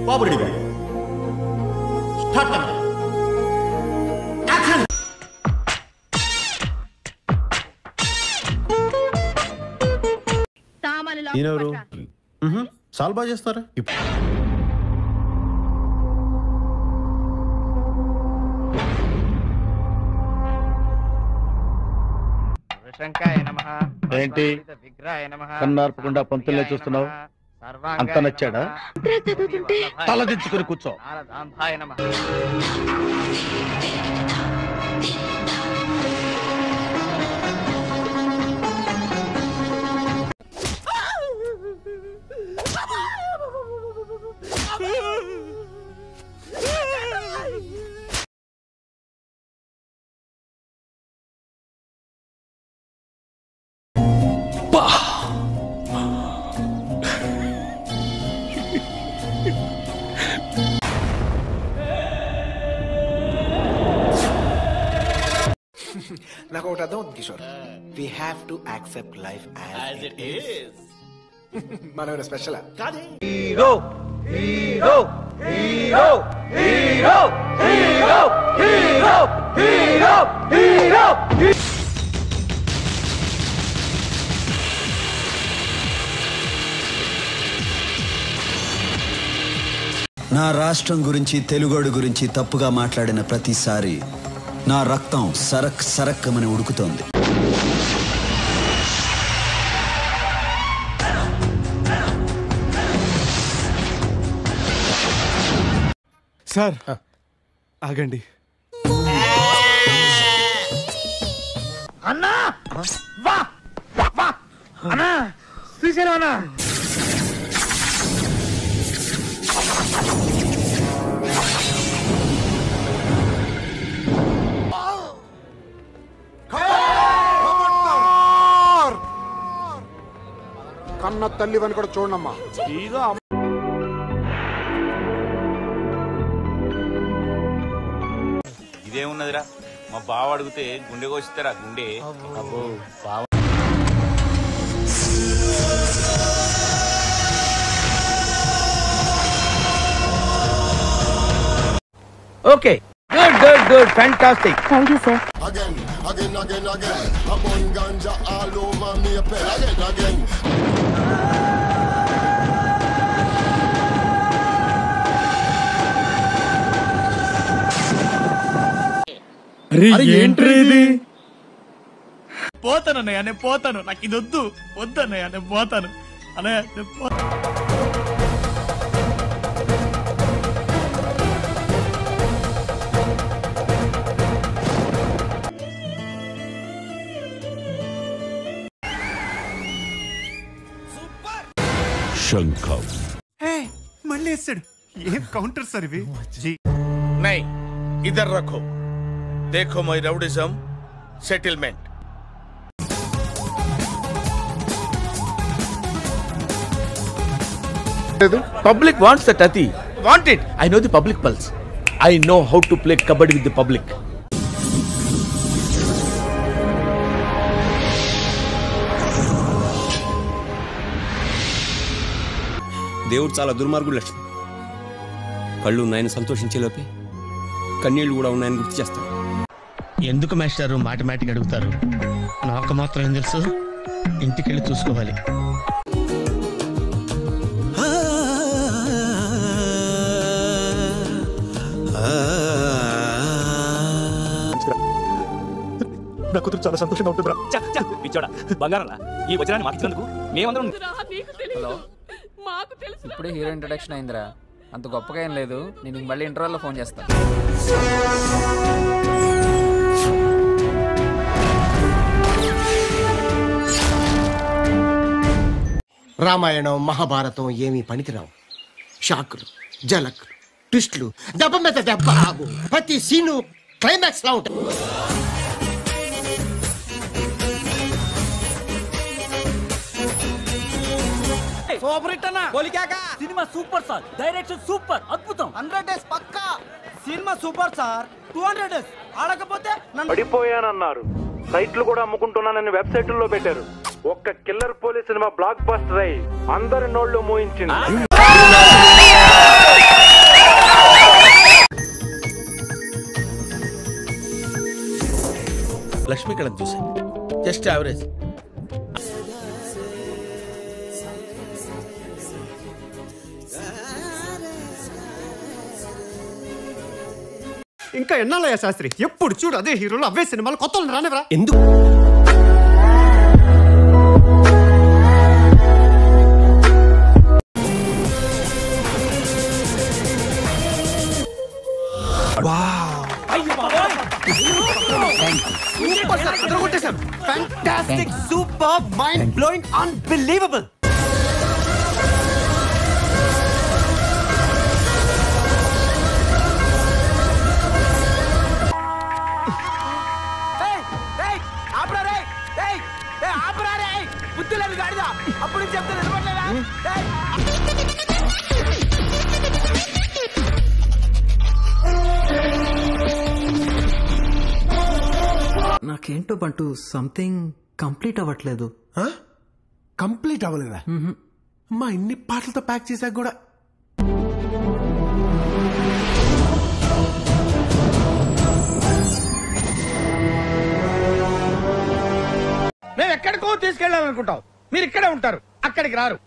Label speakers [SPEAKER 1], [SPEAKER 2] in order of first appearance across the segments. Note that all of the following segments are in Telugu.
[SPEAKER 1] బాబు రెడీ స్టార్ట్ యాక్షన్.
[SPEAKER 2] ఈయనెవరు? చాలా బాగా చేస్తారా?
[SPEAKER 3] ఏంటి కన్నార్పకుండా పంతులే చూస్తున్నావు? అంత నచ్చాడా? తలదించుకుని కూర్చో.
[SPEAKER 4] నాకు ఒకటి అర్థం అవుతుంది Kishore. We have to accept life as it is. మనం special
[SPEAKER 3] hero hero hero hero hero hero hero hero.
[SPEAKER 5] నా రాష్ట్రం గురించి, తెలుగోడు గురించి తప్పుగా మాట్లాడిన ప్రతిసారి నా రక్తం సరక్ సరక్కమని ఉడుకుతోంది.
[SPEAKER 2] సార్ ఆగండి.
[SPEAKER 3] అన్నా వా వా అన్నా శ్రీశైలం అన్నా.
[SPEAKER 4] కన్న తల్లివని కూడా చూడమ్మా.
[SPEAKER 6] ఇదేమున్నదిరా, మా బావ అడిగితే గుండె కోసిస్తారా? గుండె
[SPEAKER 3] okay, good good good, fantastic.
[SPEAKER 7] Thank you sir.
[SPEAKER 2] ఏంట్రీ?
[SPEAKER 8] పోతానన్నయ్య, నేను పోతాను. నాకు ఇది వద్దు, వద్దన్నయ్య, నేను పోతాను అన్నయ్య.
[SPEAKER 2] శంఖం మళ్ళీ వేస్తాడు. ఏం కౌంటర్ సార్ ఇవి?
[SPEAKER 3] నై ఇధర్ రఖో, देखो my rowdyism settlement.
[SPEAKER 9] Public wants that ati. Want it. I know the public pulse. I know how to play kabaddi with the public.
[SPEAKER 10] దేవుడు చాలా దుర్మార్గుడు లక్ష్మి. కళ్ళు ఉన్నాయని సంతోషించేలోపే కన్నీళ్లు కూడా ఉన్నాయని గుర్తు చేస్తాడు.
[SPEAKER 8] ఎందుకు మాస్టారు మాటిమాటికి అడుగుతారు? నాకు మాత్రం ఏం తెలుసు, ఇంటికెళ్ళి చూసుకోవాలి. నా కూతురు చాలా సంతోషంగా ఉంటుందిరా. పిచ్చోడా, బంగారంలా ఈ వచనాన్ని మార్చినందుకు మేమందరం.
[SPEAKER 11] ఇప్పుడే హీరో ఇంట్రడక్షన్ అయిందిరా, అంత గొప్పగా ఏం లేదు. నేను మళ్ళీ ఇంటర్వెల్లో ఫోన్ చేస్తాను.
[SPEAKER 4] రామాయణం మహాభారతం ఏమీ పనికిరావు. షాకులు, జలకులు, ట్విస్టులు, దెబ్బ మీద దెబ్బ, ప్రతి సీను క్లైమాక్స్ లా ఉంటాయి.
[SPEAKER 11] Cinema super sir, direction super, అద్భుతం. 100 days పక్కా. Cinema super sir. 200 days ఆడకపోతే
[SPEAKER 3] పడిపోయానన్నారు. సైట్లు కూడా అమ్ముకుంటున్నానని వెబ్సైట్లో పెట్టారు. ఒక్క killer police cinema blockbuster అయి అందరి నోళ్లు మూయించింది.
[SPEAKER 9] లక్ష్మీకళం చూసాను, జస్ట్ యావరేజ్.
[SPEAKER 2] ఇంకా ఎన్నాళ్ళయ్యా శాస్త్రి, ఎప్పుడు చూడు అదే హీరోలు అవే సినిమాలు, కొత్త రానివరా?
[SPEAKER 10] ఎందుకు
[SPEAKER 2] Fantastic, superb, mind-blowing, unbelievable.
[SPEAKER 11] బుద్ధులేదు గాడిదా, అప్పుడు చెప్తే నిలబడలేదా?
[SPEAKER 7] నాకేంటో బంటూ సంథింగ్ కంప్లీట్ అవ్వట్లేదు.
[SPEAKER 12] కంప్లీట్ అవ్వలేదా? మా ఇన్ని పాటలతో ప్యాక్ చేశాక కూడా
[SPEAKER 9] మేము ఎక్కడికో తీసుకెళ్ళాలనుకుంటాం, మీరు ఇక్కడే ఉంటారు, అక్కడికి రారు.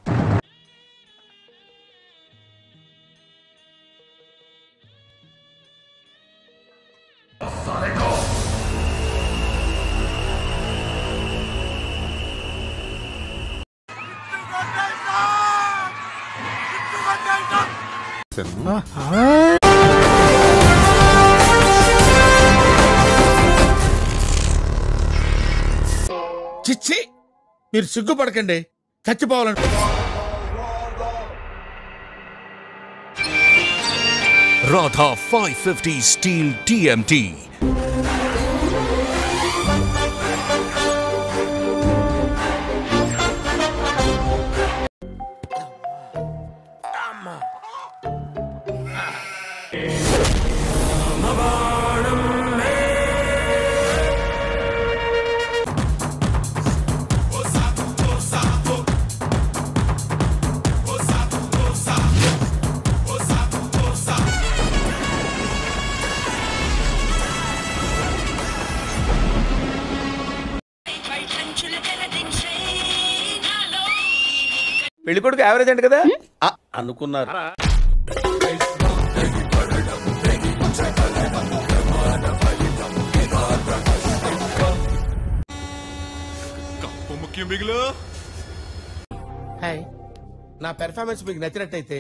[SPEAKER 9] చిచ్చి, మీరు సిగ్గుపడకండి, చచ్చిపోవాలంటే.
[SPEAKER 13] Radha 550 Steel TMT.
[SPEAKER 9] పెళ్లి కొడుకు యావరేజ్ అంట కదా అనుకున్నారు. హాయ్, నా పెర్ఫార్మెన్స్ మీకు నచ్చినట్టయితే